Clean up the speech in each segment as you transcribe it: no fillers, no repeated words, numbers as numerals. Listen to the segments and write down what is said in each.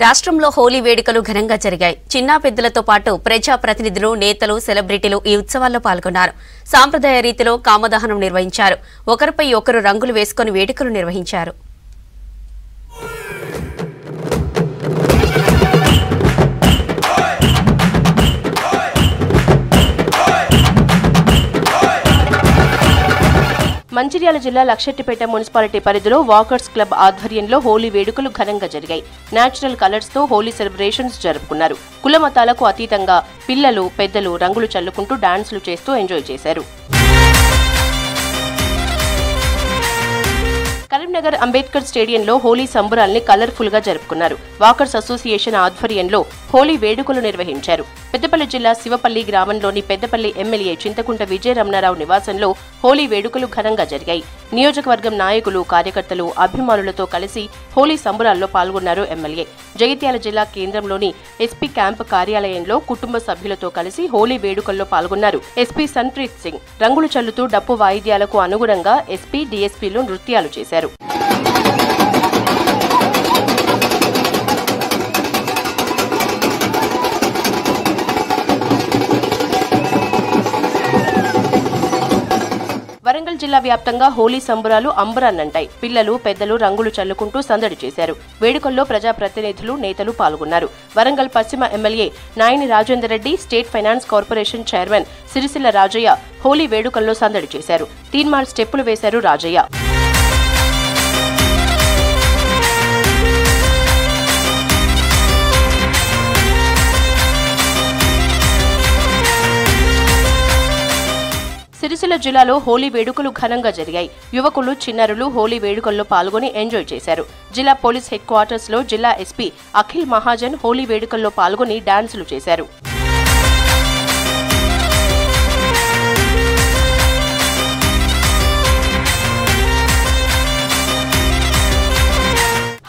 రాష్ట్రంలో హోలీ వేడుకలు ఘనంగా జరిగాయి. చిన్న పెద్దలతో పాటు ప్రజా ప్రతినిధులు, నేతలు, సెలబ్రిటీలు ఈ ఉత్సవాల్లో పాల్గొన్నారు. సాంప్రదాయ రీతిలో కామదహనం నిర్వహించారు. ఒకరిపై ఒకరు రంగులు వేసుకుని వేడుకలు నిర్వహించారు. మంచిర్యాల జిల్లా లక్షెట్టిపేట మున్సిపాలిటీ పరిధిలో వాకర్స్ క్లబ్ ఆధ్వర్యంలో హోలీ వేడుకలు ఘనంగా జరిగాయి. నేచురల్ కలర్స్ తో హోలీ సెలబ్రేషన్స్ జరుపుకున్నారు. కుల మతాలకు అతీతంగా పిల్లలు, పెద్దలు రంగులు చల్లుకుంటూ డాన్సులు చేస్తూ ఎంజాయ్ చేశారు. కరీంనగర్ అంబేద్కర్ స్టేడియంలో హోలీ సంబరాల్ని కలర్ఫుల్ గా జరుపుకున్నారు. వాకర్స్ అసోసియేషన్ ఆధ్వర్యంలో హోలీ వేడుకలు నిర్వహించారు. పెద్దపల్లి జిల్లా శివపల్లి గ్రామంలోని పెద్దపల్లి ఎమ్మెల్యే చింతకుంట విజయరమణారావు నివాసంలో హోలీ వేడుకలు ఘనంగా జరిగాయి. నియోజకవర్గం నాయకులు, కార్యకర్తలు, అభిమానులతో కలిసి హోలీ సంబరాల్లో పాల్గొన్నారు ఎమ్మెల్యే. జగిత్యాల జిల్లా కేంద్రంలోని ఎస్పీ క్యాంప్ కార్యాలయంలో కుటుంబ సభ్యులతో కలిసి హోలీ వేడుకల్లో పాల్గొన్నారు. ఎస్పీ సన్ప్రీత్ సింగ్ రంగులు చల్లుతూ డప్పు వాయిద్యాలకు అనుగుణంగా ఎస్పీ, డీఎస్పీలు నృత్యాలు చేశారు. వరంగల్ జిల్లా వ్యాప్తంగా హోలీ సంబరాలు అంబరాన్నంటాయి. పిల్లలు, పెద్దలు రంగులు చల్లుకుంటూ సందడి చేశారు. వేడుకల్లో ప్రజాప్రతినిధులు, నేతలు పాల్గొన్నారు. వరంగల్ పశ్చిమ MLA Nayini Rajender Reddy, state finance corporation chairman Sircilla Rajaiah Holi వేడుకల్లో సందడి చేశారు. తీన్మార్ స్టెప్పులు వేశారు రాజయ్య. సిరిసిల్ల జిల్లాలో హోలీ వేడుకలు ఘనంగా జరిగాయి. యువకులు, చిన్నారులు హోలీ వేడుకల్లో పాల్గొని ఎంజాయ్ చేశారు. జిల్లా పోలీస్ హెడ్ క్వార్టర్స్ లో జిల్లా ఎస్పీ అఖిల్ మహాజన్ హోలీ వేడుకల్లో పాల్గొని డాన్సులు చేశారు.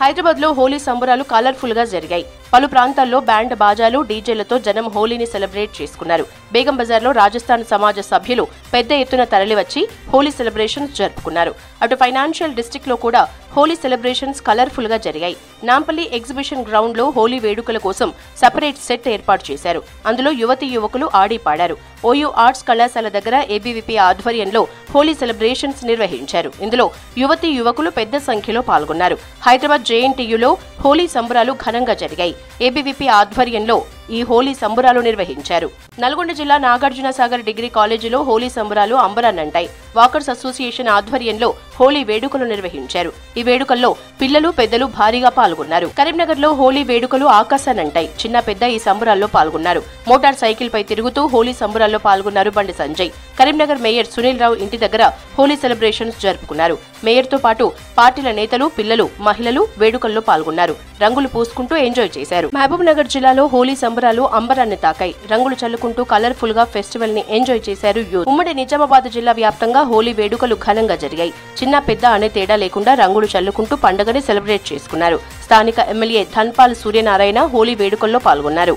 హైదరాబాద్ లో హోలీ సంబరాలు కలర్ఫుల్ గా జరిగాయి. పలు ప్రాంతాల్లో బ్యాండ్ బాజాలు, డీజేలతో జనం హోలీని సెలబ్రేట్ చేసుకున్నారు. బేగం బజార్ లో రాజస్థాన్ సమాజ సభ్యులు పెద్ద ఎత్తున తరలివచ్చి హోలీ సెలబ్రేషన్స్ జరుపుకున్నారు. అటు ఫైనాన్షియల్ డిస్ట్రిక్ట్ లో కూడా హోలీ సెలబ్రేషన్స్ కలర్ఫుల్ గా జరిగాయి. నాంపల్లి ఎగ్జిబిషన్ గ్రౌండ్ లో హోలీ వేడుకల కోసం సెపరేట్ సెట్ ఏర్పాటు చేశారు. అందులో యువతీ యువకులు ఆడి పాడారు. ఓయూ ఆర్ట్స్ కళాశాల దగ్గర ఏబీవీపీ ఆధ్వర్యంలో హోలీ సెలబ్రేషన్స్ నిర్వహించారు. ఇందులో యువతీ యువకులు పెద్ద సంఖ్యలో పాల్గొన్నారు. హైదరాబాద్ జేఎన్టీయూలో హోలీ సంబరాలు ఘనంగా జరిగాయి. ఏబీవీపీ ఆధ్వర్యంలో ఈ హోలీ సంబరాలు నిర్వహించారు. నల్గొండ జిల్లా నాగార్జునసాగర్ డిగ్రీ కాలేజీలో హోలీ సంబరాలు అంబరాన్నంటాయి. వాకర్స్ అసోసియేషన్ ఆధ్వర్యంలో హోలీ వేడుకలు నిర్వహించారు. ఈ వేడుకల్లో పిల్లలు, పెద్దలు భారీగా పాల్గొన్నారు. కరీంనగర్ లో హోలీ వేడుకలు ఆకాశాన్నంటాయి. చిన్న పెద్ద ఈ సంబరాల్లో పాల్గొన్నారు. మోటార్ సైకిల్ పై తిరుగుతూ హోలీ సంబరాల్లో పాల్గొన్నారు బండి సంజయ్. కరీంనగర్ మేయర్ సునీల్ రావు ఇంటి దగ్గర హోలీ సెలబ్రేషన్స్ జరుపుకున్నారు. మేయర్ తో పాటు పార్టీల నేతలు, పిల్లలు, మహిళలు వేడుకల్లో పాల్గొన్నారు. రంగులు పూసుకుంటూ ఎంజాయ్ చేశారు. మహబూబ్ నగర్ జిల్లాలో హోలీ సంబరాలు అంబరాన్ని తాకాయి. రంగులు చల్లుకుంటూ కలర్ఫుల్ గా ఫెస్టివల్ ని ఎంజాయ్ చేశారు యూత్. ఉమ్మడి నిజామాబాద్ జిల్లా వ్యాప్తంగా హోలీ వేడుకలు ఘనంగా జరిగాయి. చిన్న పెద్ద అనే తేడా లేకుండా రంగులు చల్లుకుంటూ పండుగని సెలబ్రేట్ చేసుకున్నారు. స్థానిక ఎమ్మెల్యే ధన్పాల్ సూర్యనారాయణ హోలీ వేడుకల్లో పాల్గొన్నారు.